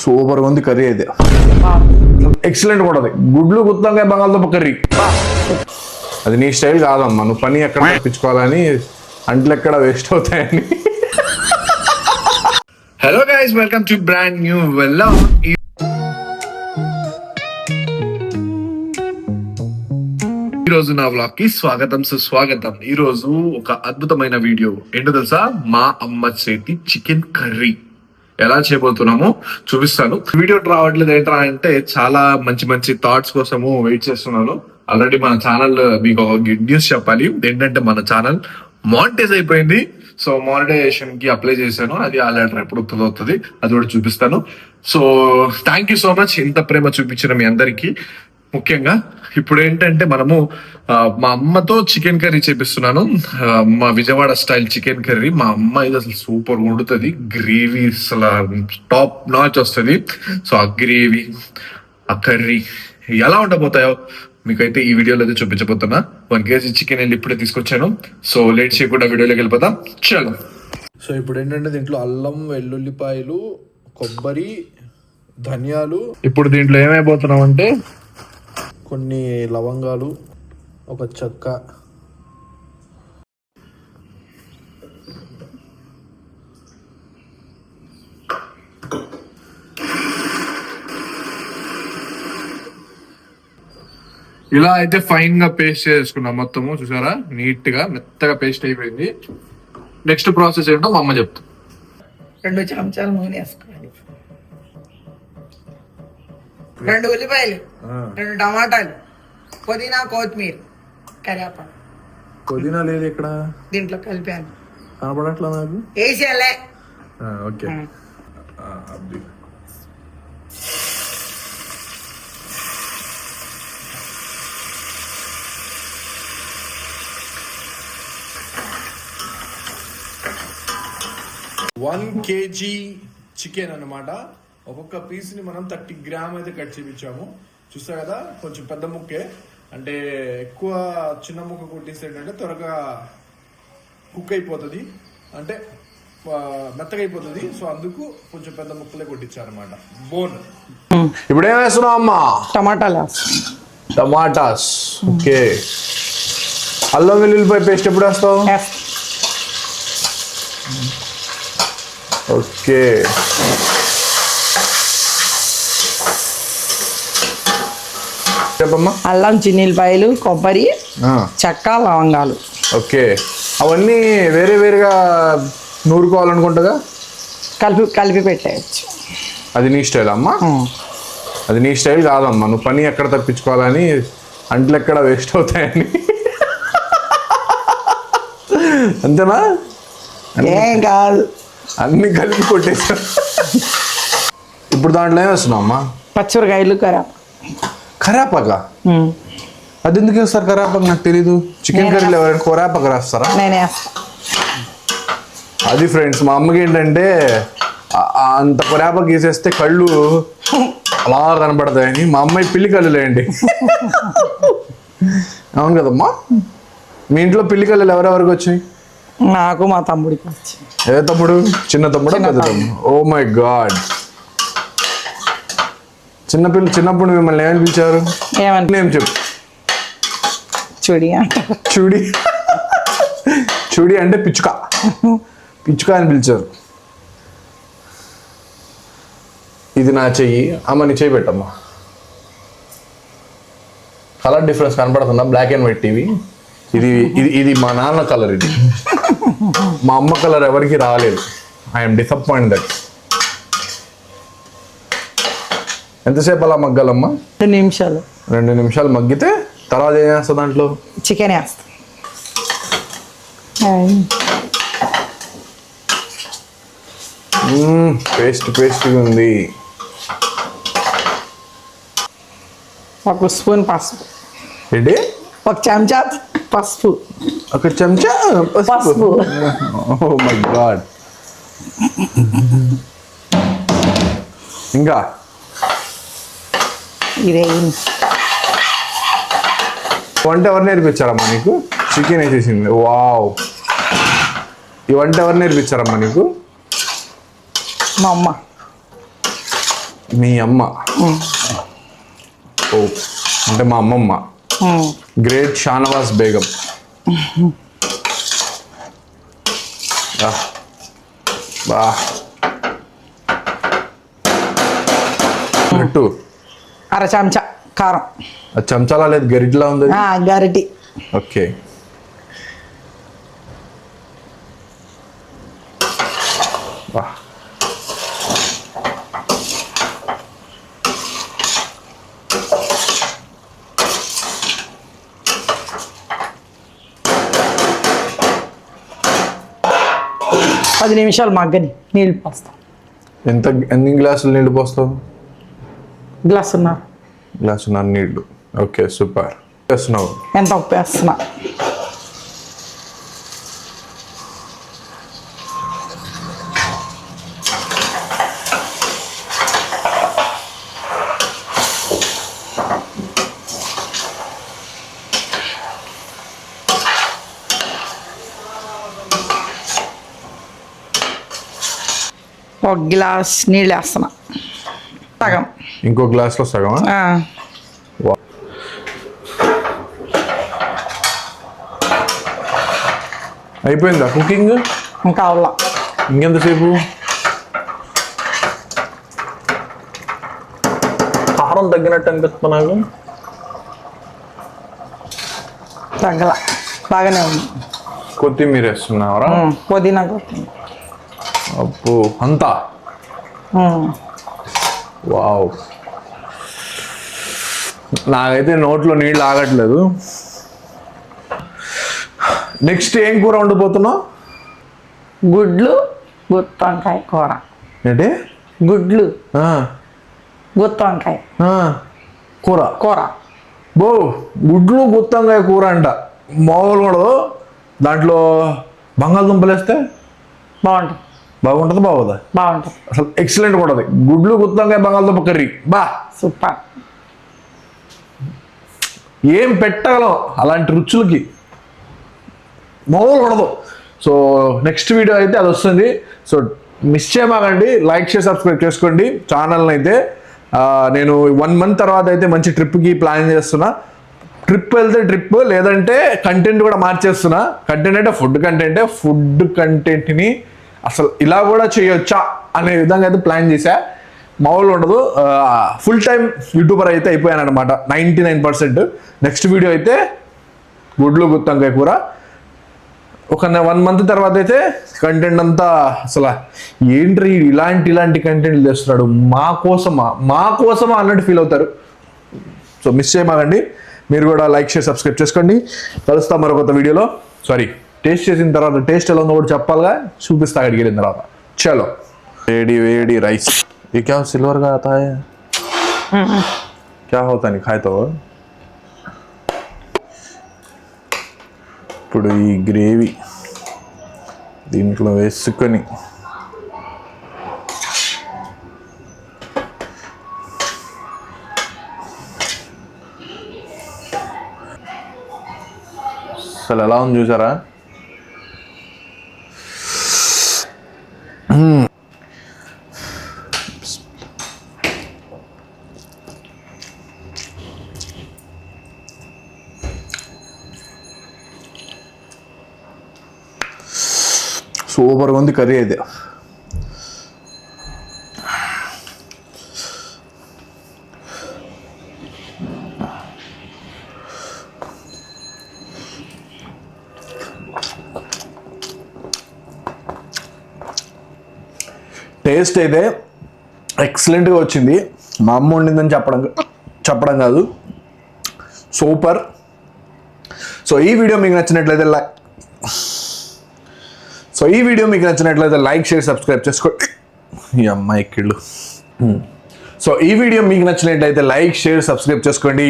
Super ఉంది curry అయితే, excellent కూడా. అది గుడ్లు గుత్తంకాయ బంగాళదుంప కర్రీ, అది నీ స్టైల్ కాదమ్మా. నువ్వు పని ఎక్కడ తప్పించుకోవాలని, అంట్లు ఎక్కడ వేస్ట్ అవుతాయని. Hello guys, welcome to brand new vlog. ఈ రోజు నా వ్లాగ్ కి స్వాగతం సుస్వాగతం. ఈ రోజు ఒక అద్భుతమైన వీడియో ఏంటో తెలుసా? మా అమ్మ చేతి చికెన్ కర్రీ ఎలా చేయబోతున్నామో చూపిస్తాను. వీడియో రావట్లేదు ఏంట్రా అంటే, చాలా మంచి మంచి థాట్స్ కోసము వెయిట్ చేస్తున్నాను. ఆల్రెడీ మన ఛానల్, మీకు ఒక గుడ్ న్యూస్ చెప్పాలి. ఏంటంటే మన ఛానల్ మానిటైజ్ అయిపోయింది. సో మానిటైజేషన్ కి అప్లై చేశాను, అది ఆ లెటర్ ఎప్పుడు అవుతుంది అది కూడా చూపిస్తాను. So thank you so much ఇంత ప్రేమ చూపించిన మీ అందరికీ. ముఖ్యంగా ఇప్పుడు ఏంటంటే మనము మా అమ్మతో చికెన్ కర్రీ చేపిస్తున్నాను. మా విజయవాడ స్టైల్ చికెన్ కర్రీ. మా అమ్మ ఇది అసలు సూపర్ వండుతుంది. గ్రేవీ అసలు టాప్ నాచ్ వస్తుంది. సో ఆ గ్రేవీ, ఆ కర్రీ ఎలా ఉండబోతాయో మీకైతే ఈ వీడియోలో అయితే చూపించబోతున్నా. 1 kg చికెన్ వెళ్ళి ఇప్పుడే తీసుకొచ్చాను. సో లేట్ చేయకుండా వీడియోలోకి వెళ్ళిపోతాం, చలో. సో ఇప్పుడు ఏంటంటే దీంట్లో అల్లం, వెల్లుల్లిపాయలు, కొబ్బరి, ధనియాలు. ఇప్పుడు దీంట్లో ఏమైపోతున్నాం అంటే కొన్ని లవంగాలు, ఒక చెక్క, ఇలా అయితే ఫైన్ గా పేస్ట్ చేసుకున్నాం మొత్తము. చూసారా, నీట్ గా మెత్తగా పేస్ట్ అయిపోయింది. నెక్స్ట్ ప్రాసెస్ ఏంటో మా అమ్మ చెప్తా. 2 చెంచాలు నూనె వేసుకోవాలి, 2 ఉల్లిపాయలు, 2 టమాటాలు, పుదీనా, కొత్తిమీర, కరివేపాకు. పుదీనా లేదు ఇక్కడ, దీంట్లో కలిపాను, కనపడట్లా నాకు. వేసేయాలే. ఓకే. 1 kg చికెన్ అన్నమాట. ఒక్కొక్క పీస్ ని మనం 30 గ్రామ్ అయితే కట్ చేయించాము. చూస్తా కదా, కొంచెం పెద్ద ముక్కే, అంటే ఎక్కువ చిన్న ముక్క కొట్టేస్తే ఏంటంటే త్వరగా కుక్ అయిపోతుంది, అంటే మెత్తగా అయిపోతుంది. సో అందుకు కొంచెం పెద్ద ముక్కలే కొట్టించారనమాట, బోన్. ఇప్పుడు ఏం వేస్తున్నావు అమ్మా? టమాటాస్. ఓకే. అల్లం వెల్లుల్లిపాయ పేస్ట్ ఎప్పుడు వేస్తావు? ఓకే. చెప్పమ్మా. అల్లం, చిన్నిపాయలు, కొబ్బరి, చెక్క, లవంగాలు. ఓకే. అవన్నీ వేరే వేరేగా నూరుకోవాలనుకుంటుందా? కలిపి పెట్టేయచ్చు. అది నీ స్టైల్ అమ్మా? అది నీ స్టైల్ కాదమ్మా. నువ్వు పని ఎక్కడ తప్పించుకోవాలని, అంట్లు ఎక్కడ వేస్ట్ అవుతాయని. అంతేనా? ఏం కాదు, అన్ని కలిపి కొట్టేసా. ఇప్పుడు దాంట్లో ఏం వేస్తున్నావు అమ్మా? పచ్చిమిరకాయలు, కరేపాక. అది ఎందుకు వేస్తారు కరేపాక? నాకు తెలీదు. చికెన్ కర్రీలో ఎవరైనా కరేపాక రాస్తారా? నేనే వేస్తా. అది ఫ్రెండ్స్, మా అమ్మకి ఏంటంటే అంత కరేపాకు వేసేస్తే కళ్ళు అలా కనపడతాయని. మా అమ్మాయి పిల్లి కళ్ళు లేండి. అవును కదమ్మా? మీ ఇంట్లో పిల్లి కళ్ళు ఎవరెవరికి వచ్చాయి? నాకు, మా తమ్ముడికి వచ్చి. ఏ తమ్ముడు? చిన్న తమ్ముడు, పెద్ద తమ్ముడు? Oh my god. చిన్నప్పుడు మిమ్మల్ని ఏమని పిలిచారు? ఏం చెప్పు. చూడి. చూడి అంటే పిచ్చుక. పిచ్చుక అని పిలిచారు. ఇది నా చెయ్యి. అమ్మ నీ చెయ్యి పెట్టమ్మా. కలర్ డిఫరెన్స్ కనపడుతుందా? Black and white TV. ఇది మా నాన్న కలర్, ఇది మా అమ్మ కలర్ ఎవరికి రాలేదు. I'm disappoint that. ఎంతసేపు అలా మగ్గాలమ్మా? 2 నిమిషాలు. 2 నిమిషాలు మగ్గితే తర్వాత ఏం చేస్తా? దాంట్లో చికెన్ వేస్తా. పేస్ట్ ఉంది. 1 స్పూన్ పసుపు. ఏంటి? 1 చెంచా పసుపు. 1 చెంచా పసుపు. Oh my god. ఇంకా ఇదే వంట ఎవరు నేర్పించారమ్మా నీకు? చికెన్ వేసేసింది. వావ్. ఈ వంట ఎవరు నేర్పించారమ్మా నీకు? మా అమ్మ. మీ అమ్మ. ఓ అంటే మా అమ్మమ్మ. గ్రేట్ షానవాజ్ బేగం. బా పెట్టు. అర చెంచా కారం. అది చెంచాలా లేదు గరిటలా ఉంది. గరిటి. ఓకే. బా 10 నిమిషాలు మగ్గని నీళ్ళు పోస్తాం. ఎన్ని గ్లాసులు నీళ్ళు పోస్తావు? గ్లాసున్నర. గ్లాసున్నర నీళ్ళు. Okay super. వేస్తున్నావు ఎంత ఉప్పు వేస్తున్నా. ఒక గ్లాస్ నీళ్ళు వేస్తున్నా. సగం. ఇంకో గ్లాస్లో సగం. అయిపోయిందా కుకింగ్? ఇంకా అవ్వాల. ఇంకెంతసేపు? కారం తగ్గినట్టు అనిపిస్తుంది నాకు. తగ్గల, బాగానే ఉంది. కొత్తిమీర వేస్తున్నావరా? పుదీనా కొత్తిమీర. అప్పు అంతా. వావ్, నాకైతే నోట్లో నీళ్ళు ఆగట్లేదు. నెక్స్ట్ ఏం కూర వండిపోతున్నావు? గుడ్లు గుత్తి వంకాయ కూర. ఏంటి? గుడ్లు గుత్తి వంకాయ కూర. కూర. బో, గుడ్లు గుత్తంకాయ కూర అంట. మామూలు కూడా దాంట్లో బంగాళదుంపలు వేస్తే బాగుంటుంది. బాగుంటుంది. బాగుందా? బాగుంటుంది. అసలు ఎక్సలెంట్ ఉంటుంది. గుడ్లు గుత్తంకాయ బంగాళదుంప కర్రీ. బా సూపర్. ఏం పెట్టగలం అలాంటి రుచులకి, మామూలు ఉండదు. సో నెక్స్ట్ వీడియో అయితే అది వస్తుంది. సో మిస్ చేయమాకండి. లైక్ షేర్ సబ్స్క్రైబ్ చేసుకోండి ఛానల్ని. అయితే నేను 1 month తర్వాత అయితే మంచి ట్రిప్కి ప్లాన్ చేస్తున్నా. ట్రిప్ వెళ్తే ట్రిప్, లేదంటే కంటెంట్ కూడా మార్చేస్తున్నా. కంటెంట్ అంటే ఫుడ్ కంటెంట్ని అసలు ఇలా కూడా చేయొచ్చా అనే విధంగా అయితే ప్లాన్ చేశా. మామూలు ఉండదు. ఫుల్ టైం యూట్యూబర్ అయితే అయిపోయాను అనమాట 99%. నెక్స్ట్ వీడియో అయితే గుడ్లు గుత్తంకాయ కూర. ఒక 1 month తర్వాత అయితే కంటెంట్ అంతా అసలు ఏంటి ఇలాంటి కంటెంట్ తెస్తున్నాడు మా కోసమా అన్నట్టు ఫీల్ అవుతారు. సో మిస్ చేయమాకండి. మీరు కూడా లైక్ షేర్ సబ్స్క్రైబ్ చేసుకోండి. కలుస్తాం మరో కొత్త వీడియోలో. సారీ, టేస్ట్ చేసిన తర్వాత టేస్ట్ ఎలా ఉందో కూడా చెప్పాలిగా, చూపిస్తా అక్కడికి వెళ్ళిన తర్వాత. చలో, వేడి రైస్. ये क्या सिल्वर का आता है? क्या होता नहीं खाए तो. ఇప్పుడు ఈ గ్రేవీ దీంట్లో వేసుకొని అసలు ఎలా ఉంది చూసారా? సూపర్గా ఉంది కర్రీ అయితే. టేస్ట్ అయితే ఎక్సలెంట్గా వచ్చింది. మా అమ్మ వండిందని చెప్పడం కాదు, సూపర్. సో ఈ వీడియో మీకు నచ్చినట్లయితే లైక్ షేర్ సబ్స్క్రైబ్ చేసుకోండి. ఈ అమ్మాయి కిళ్ళు. సో ఈ వీడియో మీకు నచ్చినట్లయితే లైక్ షేర్ సబ్స్క్రైబ్ చేసుకోండి.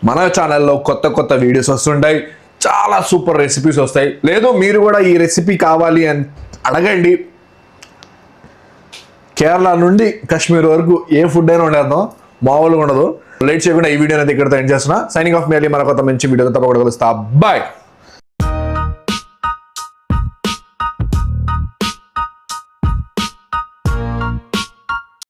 మన ఛానల్లో కొత్త వీడియోస్ వస్తుంటాయి. చాలా సూపర్ రెసిపీస్ వస్తాయి. లేదు మీరు కూడా ఈ రెసిపీ కావాలి అని అడగండి. కేరళ నుండి కాశ్మీర్ వరకు ఏ ఫుడ్ అయినా వండేద్దాం, మామూలుగా ఉండదు. లేట్ చేయకుండా ఈ వీడియోని అయితే ఇక్కడితో ఎండ్ చేస్తున్నా. Signing off. మళ్ళీ మన కొత్త మంచి వీడియోతో తప్పకుండా కలుస్తా. బాయ్.